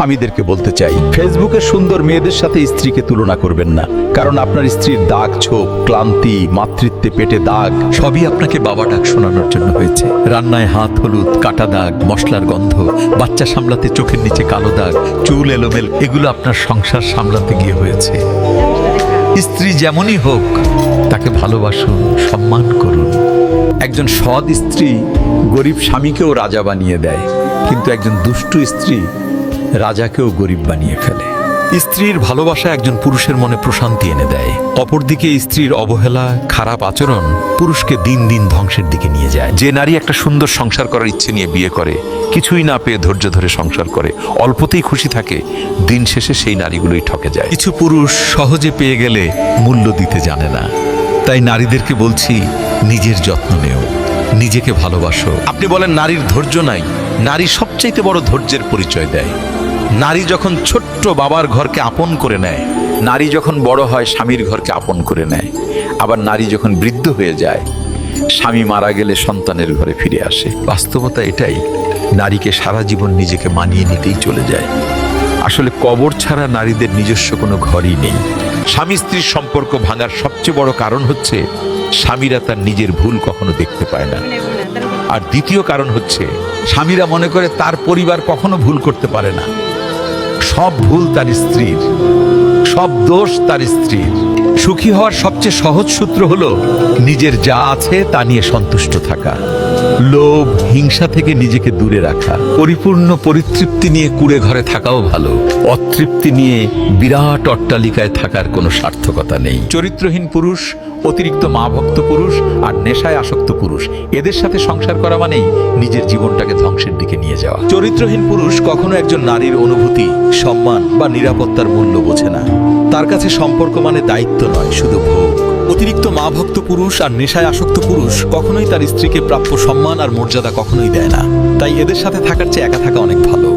স্বামীদেরকে বলতে চাই, ফেসবুকে সুন্দর মেয়েদের সাথে স্ত্রীকে তুলনা করবেন না। কারণ আপনার স্ত্রীর দাগ ছোপ, ক্লান্তি, মাতৃত্বে পেটে দাগ সবই আপনাকে বাবা ডাক শোনানোর জন্য হয়েছে। রান্নায় হাত হলুদ, কাটা দাগ, মশলার গন্ধ, বাচ্চা সামলাতে চোখের নিচে কালো দাগ, চুল এলোমেল, এগুলো আপনার সংসার সামলাতে গিয়ে হয়েছে। স্ত্রী যেমনই হোক তাকে ভালোবাসুন, সম্মান করুন। একজন সৎ স্ত্রী গরিব স্বামীকেও রাজা বানিয়ে দেয়, কিন্তু একজন দুষ্টু স্ত্রী রাজাকেও গরিব বানিয়ে ফেলে। স্ত্রীর ভালোবাসা একজন পুরুষের মনে প্রশান্তি এনে দেয়। অপরদিকে স্ত্রীর অবহেলা, খারাপ আচরণ পুরুষকে দিন দিন ধ্বংসের দিকে নিয়ে যায়। যে নারী একটা সুন্দর সংসার করার ইচ্ছে নিয়ে বিয়ে করে, কিছুই না পেয়ে ধৈর্য ধরে সংসার করে, অল্পতেই খুশি থাকে, দিন শেষে সেই নারীগুলোই ঠকে যায়। কিছু পুরুষ সহজে পেয়ে গেলে মূল্য দিতে জানে না। তাই নারীদেরকে বলছি, নিজের যত্ন নেও, নিজেকে ভালোবাসো। আপনি বলেন নারীর ধৈর্য নাই, নারী সবচাইতে বড় ধৈর্যের পরিচয় দেয়। নারী যখন ছোট্ট বাবার ঘরকে আপন করে নেয়, নারী যখন বড় হয় স্বামীর ঘরকে আপন করে নেয়, আবার নারী যখন বৃদ্ধ হয়ে যায়, স্বামী মারা গেলে সন্তানের ঘরে ফিরে আসে। বাস্তবতা এটাই, নারীকে সারা জীবন নিজেকে মানিয়ে নিতেই চলে যায়। আসলে কবর ছাড়া নারীদের নিজস্ব কোনো ঘরই নেই। স্বামী স্ত্রীর সম্পর্ক ভাঙার সবচেয়ে বড় কারণ হচ্ছে স্বামীরা তার নিজের ভুল কখনো দেখতে পায় না। আর দ্বিতীয় কারণ হচ্ছে স্বামীরা মনে করে তার পরিবার কখনো ভুল করতে পারে না। সব ভুল তার স্ত্রীর, সব দোষ তার স্ত্রীর। সুখী হওয়ার সবচেয়ে সহজ সূত্র হলো নিজের যা আছে তা নিয়ে সন্তুষ্ট থাকা, লোভ হিংসা থেকে নিজেকে দূরে রাখা। পরিপূর্ণ পরিতৃপ্তি নিয়ে কুড়ে ঘরে থাকাও ভালো, অতৃপ্তি নিয়ে বিরাট অট্টালিকায় থাকার কোনো সার্থকতা নেই। চরিত্রহীন পুরুষ, অতিরিক্ত মা ভক্ত পুরুষ আর নেশায় আসক্ত পুরুষ, এদের সাথে সংসার করা মানেই নিজের জীবনটাকে ধ্বংসের দিকে নিয়ে যাওয়া। চরিত্রহীন পুরুষ কখনো একজন নারীর অনুভূতি, সম্মান বা নিরাপত্তার মূল্য বোঝে না। তার কাছে সম্পর্ক মানে দায়িত্ব নয়, শুধু ভোগ। অতিরিক্ত মা ভক্ত পুরুষ আর নেশায় আসক্ত পুরুষ কখনোই তার স্ত্রীকে প্রাপ্য সম্মান আর মর্যাদা কখনোই দেয় না। তাই এদের সাথে থাকার চেয়ে একা থাকা অনেক ভালো।